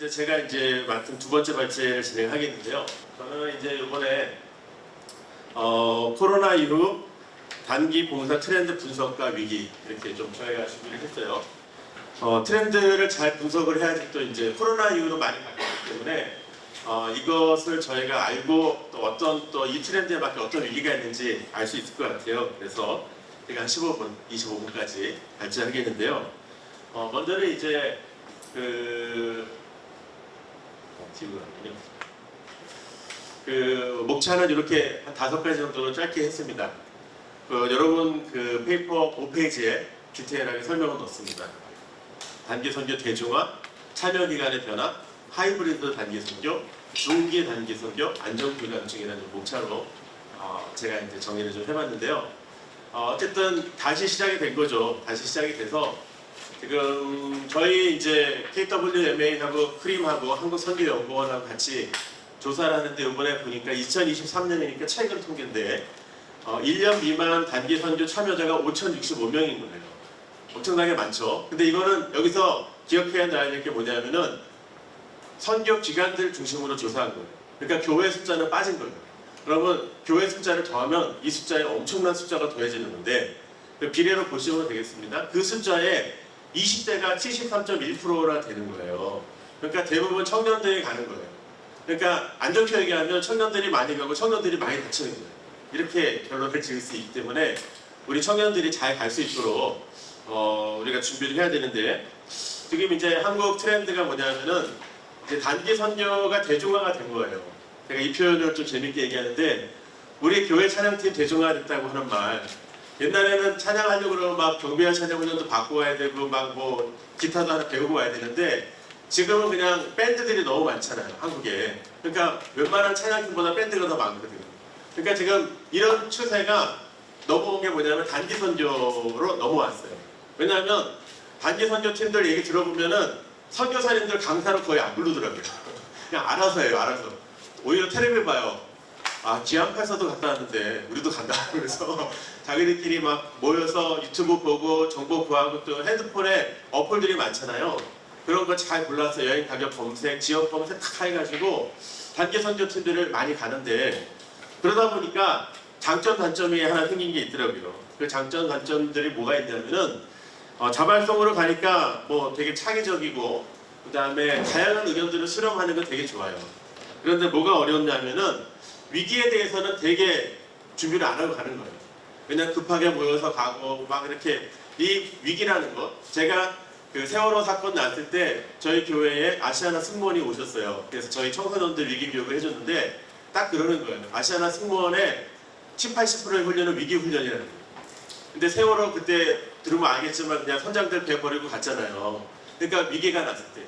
이제 제가 이제 맡은 두 번째 발제를 진행하겠는데요. 저는 이제 이번에 코로나 이후 단기 봉사 트렌드 분석과 위기 이렇게 좀 저희가 준비를 했어요. 트렌드를 잘 분석을 해야지 또 이제 코로나 이후로 많이 바뀌었기 때문에 이것을 저희가 알고 또 어떤 또 이 트렌드에 맞게 어떤 위기가 있는지 알 수 있을 것 같아요. 그래서 제가 한 15분, 25분까지 발제하겠는데요. 먼저는 이제 목차는 이렇게 한 5가지 정도로 짧게 했습니다. 여러분 그 페이퍼 5페이지에 디테일하게 설명을 넣습니다. 단기 선교 대중화, 참여 기간의 변화, 하이브리드 단기 선교, 중기 단기 선교, 안정불감증이라는 목차로 제가 이제 정리를 좀 해봤는데요. 어쨌든 다시 시작이 된 거죠. 다시 시작이 돼서 지금 저희 이제 KWMA하고 크림하고 한국선교연구원하고 같이 조사를 하는데 이번에 보니까 2023년이니까 최근 통계인데 1년 미만 단기 선교 참여자가 5,065명인 거예요. 엄청나게 많죠. 근데 이거는 여기서 기억해야 할 게 뭐냐면은 선교 기관들 중심으로 조사한 거예요. 그러니까 교회 숫자는 빠진 거예요. 그러면 교회 숫자를 더하면 이 숫자에 엄청난 숫자가 더해지는 건데 비례로 보시면 되겠습니다. 그 숫자에 20대가 73.1%나 되는 거예요. 그러니까 대부분 청년들이 가는 거예요. 그러니까 안 좋게 얘기하면 청년들이 많이 가고 청년들이 많이 다치는 거예요. 이렇게 결론을 지을 수 있기 때문에 우리 청년들이 잘 갈 수 있도록 우리가 준비를 해야 되는데 지금 이제 한국 트렌드가 뭐냐면은 이제 단기 선교가 대중화가 된 거예요. 제가 이 표현을 좀 재밌게 얘기하는데 우리 교회 찬양팀 대중화됐다고 하는 말 옛날에는 찬양하려고 그러면 막 경비와 찬양훈련도 받고 와야 되고 막 뭐 기타도 하나 배우고 와야 되는데 지금은 그냥 밴드들이 너무 많잖아요. 한국에. 그러니까 웬만한 찬양팀보다 밴드가 더 많거든요. 그러니까 지금 이런 추세가 넘어온 게 뭐냐면 단기 선교로 넘어왔어요. 왜냐하면 단기 선교 팀들 얘기 들어보면은 선교사님들 강사로 거의 안 부르더라고요. 그냥 알아서 해요. 알아서. 오히려 텔레비 봐요. 기안팔사도 갔다 왔는데 우리도 간다. 그래서 자기들끼리 막 모여서 유튜브 보고 정보 구하고 또 핸드폰에 어플들이 많잖아요. 그런 거 잘 골라서 여행 가격 검색, 지역 검색 다 해가지고 단기 선교 팀들을 많이 가는데 그러다 보니까 장점 단점이 하나 생긴 게 있더라고요. 그 장점 단점들이 뭐가 있냐면은 자발성으로 가니까 뭐 되게 창의적이고 그 다음에 다양한 의견들을 수렴하는 건 되게 좋아요. 그런데 뭐가 어렵냐면은 위기에 대해서는 되게 준비를 안 하고 가는 거예요. 그냥 급하게 모여서 가고 막 이렇게 이 위기라는 거 제가 그 세월호 사건 났을 때 저희 교회에 아시아나 승무원이 오셨어요. 그래서 저희 청소년들 위기 교육을 해줬는데 딱 그러는 거예요. 아시아나 승무원의 70, 80%의 훈련은 위기 훈련이라는 거예요. 근데 세월호 그때 들으면 알겠지만 그냥 선장들 배 버리고 갔잖아요. 그러니까 위기가 났을 때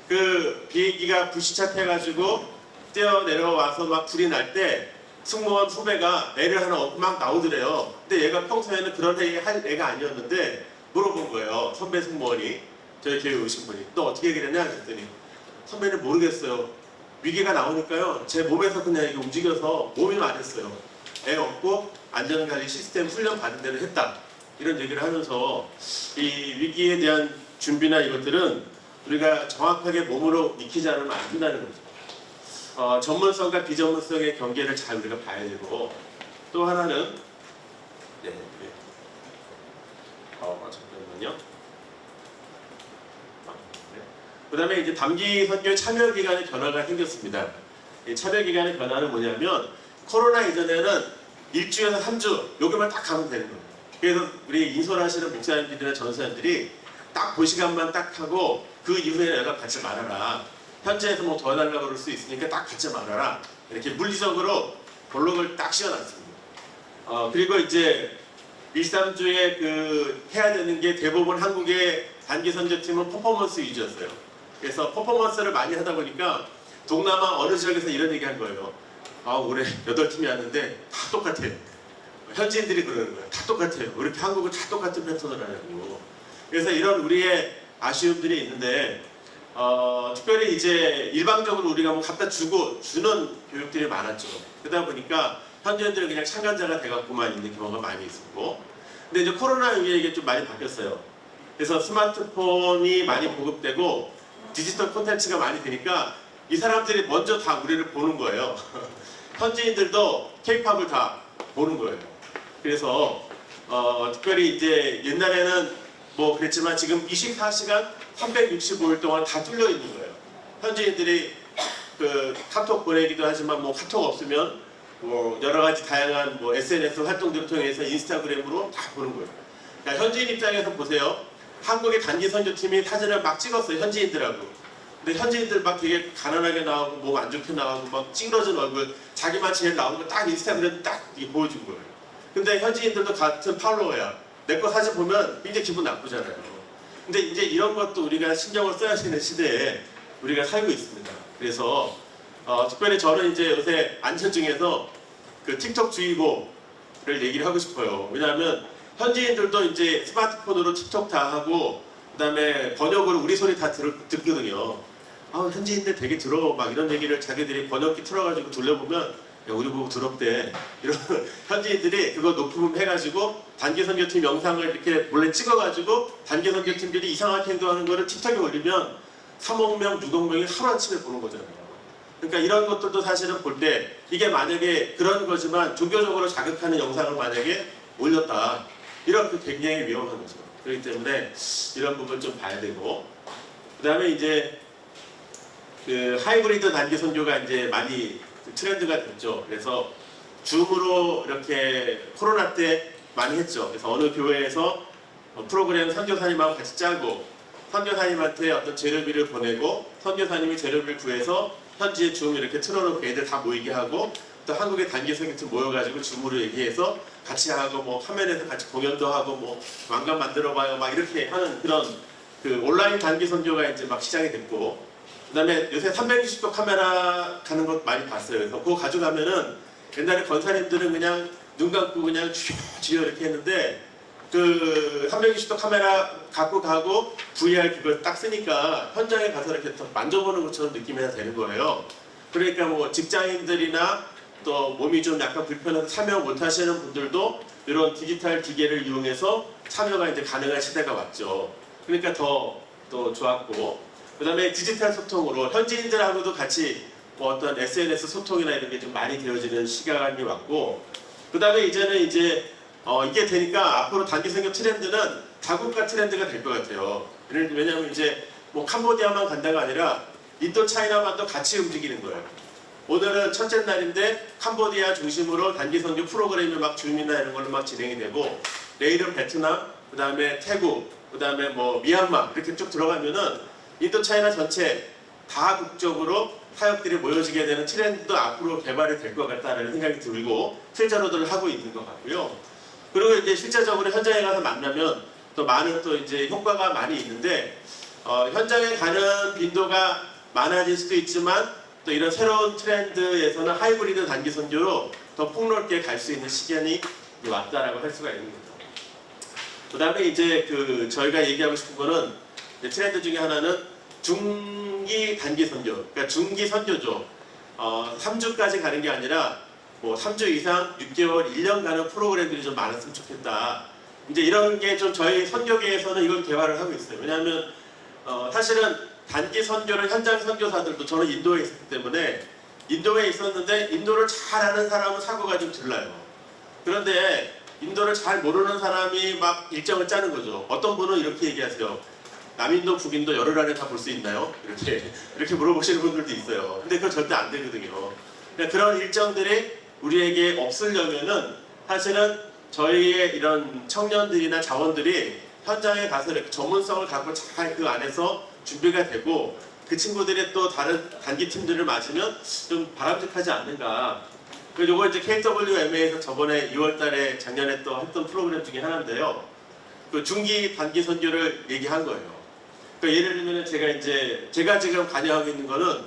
그 비행기가 불시착해가지고 뛰어 내려와서 막 불이 날 때 승무원 후배가 애를 하나 얻고 막 나오더래요. 근데 얘가 평소에는 그런 얘기 할 애가 아니었는데 물어본 거예요. 선배 승무원이 저희 교회 오신 분이 너 어떻게 얘기를 했냐 그랬더니 선배는 모르겠어요. 위기가 나오니까요 제 몸에서 그냥 이게 움직여서 몸이 말했어요. 애 얻고 안전관리 시스템 훈련 받은 대로 했다. 이런 얘기를 하면서 이 위기에 대한 준비나 이것들은 우리가 정확하게 몸으로 익히지 않으면 안 된다는 거죠. 전문성과 비전문성의 경계를 잘 우리가 봐야 되고 또 하나는 잠깐만요. 그 다음에 이제 단기 선교 참여 기간의 변화가 생겼습니다. 이 참여 기간의 변화는 뭐냐면 코로나 이전에는 1주에서 3주 여기만 딱 가면 되는 거예요. 그래서 우리 인솔하시는 목사님들이나 전사님들이 딱 그 시간만 딱 하고 그 이후에 내가 받지 말아라. 현재에서 뭐 더 해달라고 그럴 수 있으니까 딱 받지 말아라. 이렇게 물리적으로 볼록을 딱 씌워놨습니다. 그리고 이제 1, 3주에 해야 되는 게 대부분 한국의 단기 선교팀은 퍼포먼스 위주였어요. 그래서 퍼포먼스를 많이 하다 보니까 동남아 어느 지역에서 이런 얘기 한 거예요. 올해 8팀이 왔는데 다 똑같아요. 현지인들이 그러는 거예요. 다 똑같아요. 왜 이렇게 한국은 다 똑같은 패턴을 하냐고. 그래서 이런 우리의 아쉬움들이 있는데 특별히 이제 일방적으로 우리가 뭐 갖다 주는 교육들이 많았죠. 그러다 보니까 현지인들은 그냥 참관자가 돼갖고만 있는 경우가 많이 있었고 근데 이제 코로나 이후에 이게 좀 많이 바뀌었어요. 그래서 스마트폰이 많이 보급되고 디지털 콘텐츠가 많이 되니까 이 사람들이 먼저 다 우리를 보는 거예요. 현지인들도 K-팝을 다 보는 거예요. 그래서 특별히 이제 옛날에는 뭐 그랬지만 지금 24시간 365일 동안 다 뚫려 있는 거예요. 현지인들이 그 카톡 보내기도 하지만 뭐 카톡 없으면 뭐 여러 가지 다양한 뭐 SNS 활동들을 통해서 인스타그램으로 다 보는 거예요. 그러니까 현지인 입장에서 보세요. 한국의 단기 선교팀이 사진을 막 찍었어요. 현지인들하고. 근데 현지인들 막 되게 가난하게 나오고 몸 안 좋게 나오고 막 찡그러진 얼굴 자기만 제일 나오는 거 딱 인스타그램 딱 보여준 거예요. 근데 현지인들도 같은 팔로워야. 내 거 사진 보면 굉장히 기분 나쁘잖아요. 근데 이제 이런 것도 우리가 신경을 써야 되는 시대에 우리가 살고 있습니다. 그래서 특별히 저는 이제 요새 안전 중에서 그 틱톡 주의보를 얘기를 하고 싶어요. 왜냐하면 현지인들도 이제 스마트폰으로 틱톡 다 하고 그다음에 번역으로 우리 소리 다 듣거든요. 현지인들 되게 더러워 막 이런 얘기를 자기들이 번역기 틀어가지고 돌려보면 야, 우리 보고 더럽대 이런 현지인들이 그거 녹음 해가지고 단기 선교팀 영상을 이렇게 몰래 찍어가지고 단기 선교팀들이 이상하게 행동하는 거를 틱톡에 올리면 3억 명, 6억 명이 하루아침에 보는 거잖아요. 그러니까 이런 것들도 사실은 볼 때 이게 만약에 그런 거지만 종교적으로 자극하는 영상을 만약에 올렸다 이런 게 굉장히 위험한 거죠. 그렇기 때문에 이런 부분 좀 봐야 되고 그 다음에 이제 그 하이브리드 단기 선교가 이제 많이 트렌드가 됐죠. 그래서 줌으로 이렇게 코로나 때 많이 했죠. 그래서 어느 교회에서 프로그램 선교사님하고 같이 짜고 선교사님한테 어떤 재료비를 보내고 선교사님이 재료비를 구해서 현지에 줌 이렇게 틀어놓고 애들 다 모이게 하고 또 한국의 단기 선교팀 모여가지고 줌으로 얘기해서 같이 하고 뭐 화면에서 같이 공연도 하고 뭐 왕관 만들어봐요 막 이렇게 하는 그런 그 온라인 단기 선교가 이제 막 시작이 됐고 그 다음에 요새 360도 카메라 가는 것 많이 봤어요. 그래서 그거 가져가면은 옛날에 권사님들은 그냥 눈 감고 그냥 쥐어 이렇게 했는데 그 360도 카메라 갖고 가고 VR 그걸 딱 쓰니까 현장에 가서 이렇게 만져보는 것처럼 느낌이 되는 거예요. 그러니까 뭐 직장인들이나 또 몸이 좀 약간 불편해서 참여 못 하시는 분들도 이런 디지털 기계를 이용해서 참여가 이제 가능한 시대가 왔죠. 그러니까 더 좋았고 그 다음에 디지털 소통으로 현지인들하고도 같이 뭐 어떤 SNS 소통이나 이런 게 좀 많이 되어지는 시간이 왔고 그 다음에 이제는 이제 이게 되니까 앞으로 단기 선교 트렌드는 다국가 트렌드가 될 것 같아요. 왜냐하면 이제 뭐 캄보디아만 간다가 아니라 인도 차이나만도 같이 움직이는 거예요. 오늘은 첫째 날인데 캄보디아 중심으로 단기 선교 프로그램이 막 줌이나 이런 걸로 막 진행이 되고 내일은 베트남, 그 다음에 태국, 그 다음에 뭐 미얀마 이렇게 쭉 들어가면은 인도 차이나 전체 다국적으로 사역들이 모여지게 되는 트렌드도 앞으로 개발이 될 것 같다는 생각이 들고 실제로들 하고 있는 것 같고요. 그리고 이제 실제적으로 현장에 가서 만나면 또 많은 또 이제 효과가 많이 있는데 현장에 가는 빈도가 많아질 수도 있지만 또 이런 새로운 트렌드에서는 하이브리드 단기 선교로 더 폭넓게 갈 수 있는 시간이 왔다라고 할 수가 있는 거죠. 그 다음에 이제 그 저희가 얘기하고 싶은 거는 트렌드 중에 하나는 중기 단기 선교, 그러니까 중기 선교죠. 3주까지 가는 게 아니라 뭐 3주 이상 6개월, 1년 가는 프로그램들이 좀 많았으면 좋겠다. 이제 이런 게 좀 저희 선교계에서는 이걸 개발을 하고 있어요. 왜냐하면 사실은 단기 선교를 현장 선교사들도 저는 인도에 있었기 때문에 인도에 있었는데 인도를 잘 아는 사람은 사고가 좀 들라요. 그런데 인도를 잘 모르는 사람이 막 일정을 짜는 거죠. 어떤 분은 이렇게 얘기하세요. 남인도 북인도 열흘 안에 다 볼 수 있나요? 이렇게 물어보시는 분들도 있어요. 근데 그건 절대 안 되거든요. 그러니까 그런 일정들이 우리에게 없으려면은 사실은 저희의 이런 청년들이나 자원들이 현장에 가서 이렇게 전문성을 갖고 잘 그 안에서 준비가 되고 그 친구들이 또 다른 단기 팀들을 맞으면 좀 바람직하지 않는가. 그리고 이거 이제 KWMA에서 저번에 2월달에 작년에 또 했던 프로그램 중에 하나인데요. 그 중기 단기 선교를 얘기한 거예요. 그러니까 예를 들면 제가 지금 관여하고 있는 거는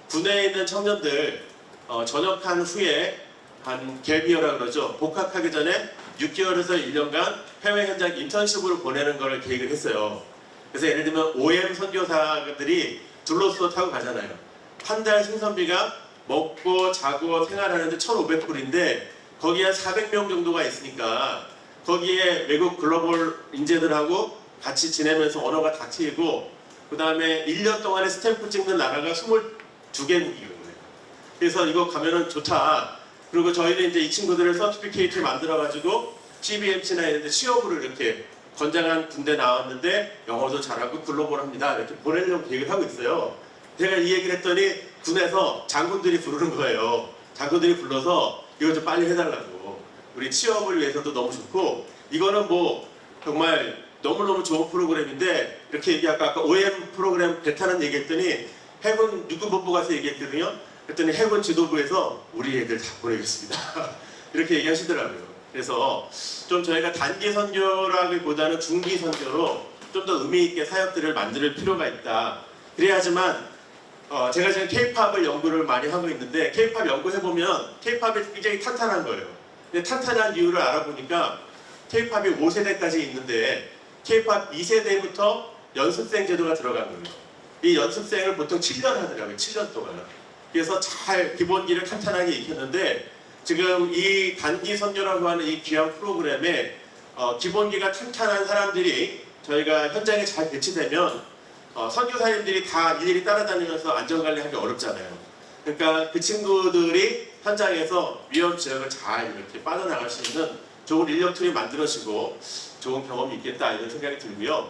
군내에 있는 청년들 전역한 후에 한 갭이어라 그러죠. 복학하기 전에 6개월에서 1년간 해외 현장 인턴십으로 보내는 걸 계획을 했어요. 그래서 예를 들면 OM 선교사들이 둘러서 타고 가잖아요. 한 달 생선비가 먹고 자고 생활하는데 1,500불인데 거기에 한 400명 정도가 있으니까 거기에 외국 글로벌 인재들하고 같이 지내면서 언어가 다 트이고 그 다음에 1년 동안에 스탬프 찍는 나라가 22개국이거든요. 그래서 이거 가면은 좋다. 그리고 저희는 이제 이 친구들을 서티피케이트 만들어가지고 CBMC나 이런 데 취업을 이렇게 건장한 군대 나왔는데 영어도 잘하고 글로벌합니다. 이렇게 보내려고 계획을 하고 있어요. 제가 이 얘기를 했더니 군에서 장군들이 부르는 거예요. 장군들이 불러서 이거 좀 빨리 해달라고. 우리 취업을 위해서도 너무 좋고 이거는 뭐 정말 너무너무 좋은 프로그램인데 이렇게 얘기하고 아까 OM 프로그램 베타는 얘기했더니 해군 육군본부 가서 얘기했거든요. 그랬더니 해군 지도부에서 우리 애들 다 보내겠습니다. 이렇게 얘기하시더라고요. 그래서 좀 저희가 단기 선교라기보다는 중기 선교로 좀 더 의미 있게 사역들을 만들 필요가 있다. 그래야지만 제가 지금 K-팝을 연구를 많이 하고 있는데 K-팝 연구해보면 K-팝이 굉장히 탄탄한 거예요. 근데 탄탄한 이유를 알아보니까 K-팝이 5세대까지 있는데 K-팝 2세대부터 연습생 제도가 들어간 거예요. 이 연습생을 보통 7년 하더라고요. 7년 동안. 그래서 잘 기본기를 탄탄하게 익혔는데 지금 이 단기 선교라고 하는 이 귀한 프로그램에 기본기가 탄탄한 사람들이 저희가 현장에 잘 배치되면 선교사님들이 다 일일이 따라다니면서 안전관리하기 어렵잖아요. 그러니까 그 친구들이 현장에서 위험 지역을 잘 이렇게 빠져나갈 수 있는 좋은 인력툴이 만들어지고 좋은 경험이 있겠다 이런 생각이 들고요.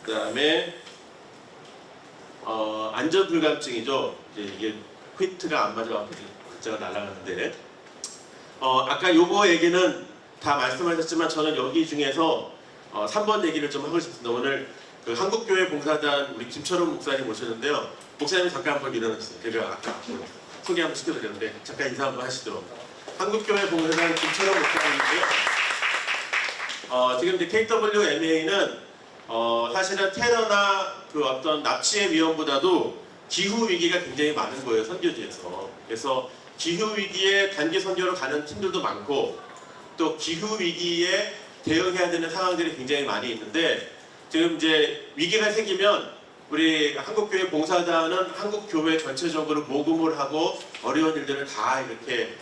그 다음에 안전불감증이죠. 이게 휘트가 안 맞아갖고 글자가 날아가는데 아까 요거 얘기는 다 말씀하셨지만 저는 여기 중에서 3번 얘기를 좀 하고 싶습니다. 오늘 그 한국교회 봉사단 우리 김철원 목사님 모셨는데요. 목사님 잠깐 한번 일어나주세요. 제가 아까 소개 한번 시켜드렸는데 잠깐 인사 한번 하시죠. 한국교회 봉사단 김철원 목사님이고요. 지금 이제 KWMA는 사실은 테러나 그 어떤 납치의 위험보다도 기후 위기가 굉장히 많은 거예요, 선교지에서. 그래서 기후 위기에 단기 선교로 가는 팀들도 많고 또 기후 위기에 대응해야 되는 상황들이 굉장히 많이 있는데 지금 이제 위기가 생기면 우리 한국교회 봉사단은 한국교회 전체적으로 모금을 하고 어려운 일들을 다 이렇게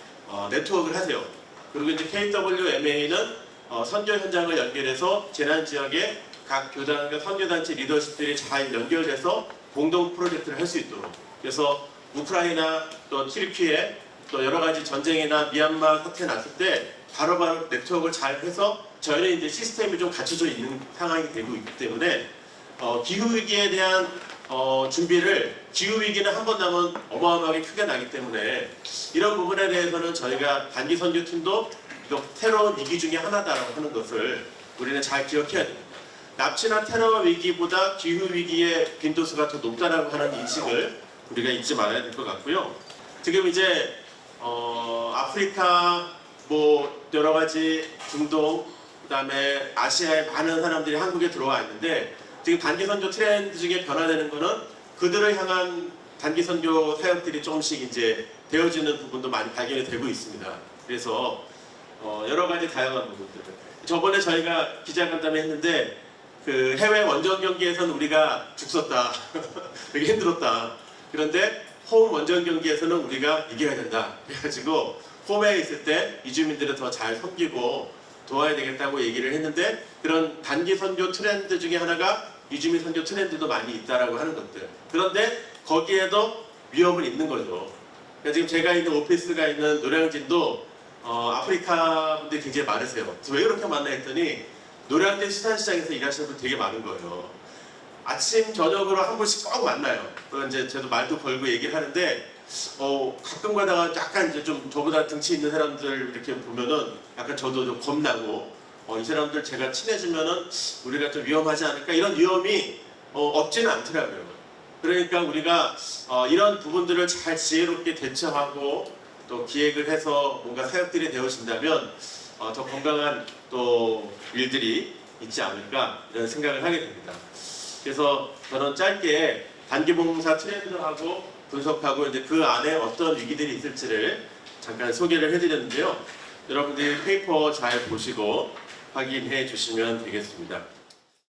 네트워크를 하세요. 그리고 이제 KWMA는 선교 현장을 연결해서 재난 지역에 각 교단과 선교단체 리더십들이 잘 연결돼서 공동 프로젝트를 할 수 있도록. 그래서 우크라이나 또 튀르키예 또 여러 가지 전쟁이나 미얀마 사태 났을 때 바로바로 네트워크를 잘 해서 저희는 이제 시스템이 좀 갖춰져 있는 상황이 되고 있기 때문에 기후 위기에 대한 준비를 기후 위기는 한 번 나면 어마어마하게 크게 나기 때문에 이런 부분에 대해서는 저희가 단기 선교 팀도 이거 새로운 위기 중에 하나다라고 하는 것을 우리는 잘 기억해야 됩니다. 납치나 테러 위기보다 기후 위기의 빈도수가 더 높다라고 하는 인식을 우리가 잊지 말아야 될 것 같고요. 지금 이제 아프리카 뭐 여러 가지 중동 그다음에 아시아의 많은 사람들이 한국에 들어와 있는데 지금 단기 선교 트렌드 중에 변화되는 거는 그들을 향한 단기 선교 사역들이 조금씩 이제 되어지는 부분도 많이 발견이 되고 있습니다. 그래서 여러 가지 다양한 부분들. 저번에 저희가 기자간담회 했는데 그 해외 원정 경기에서는 우리가 죽었다, 되게 힘들었다. 그런데 홈 원정 경기에서는 우리가 이겨야 된다. 그래가지고 홈에 있을 때 이주민들을 더 잘 섬기고 도와야 되겠다고 얘기를 했는데 그런 단기 선교 트렌드 중에 하나가 이주민 선교 트렌드도 많이 있다라고 하는 것들. 그런데 거기에도 위험은 있는 거죠. 그러니까 지금 제가 있는 오피스가 있는 노량진도 아프리카 분들이 굉장히 많으세요. 그래서 왜 그렇게 많나 했더니 노량진 수산시장에서 일하시는 분 되게 많은 거예요. 아침 저녁으로 한 번씩 꼭 만나요. 그럼 이제 저도 말도 걸고 얘기를 하는데 가끔 가다가 약간 이제 좀 저보다 등치 있는 사람들 이렇게 보면은 약간 저도 좀 겁나고 이 사람들 제가 친해지면은 우리가 좀 위험하지 않을까 이런 위험이 없지는 않더라고요. 그러니까 우리가 이런 부분들을 잘 지혜롭게 대처하고 또 기획을 해서 뭔가 사역들이 되어진다면 더 건강한 또 일들이 있지 않을까 이런 생각을 하게 됩니다. 그래서 저는 짧게 단기봉사 트렌드하고 분석하고 이제 그 안에 어떤 위기들이 있을지를 잠깐 소개를 해드렸는데요. 여러분들이 페이퍼 잘 보시고 확인해 주시면 되겠습니다.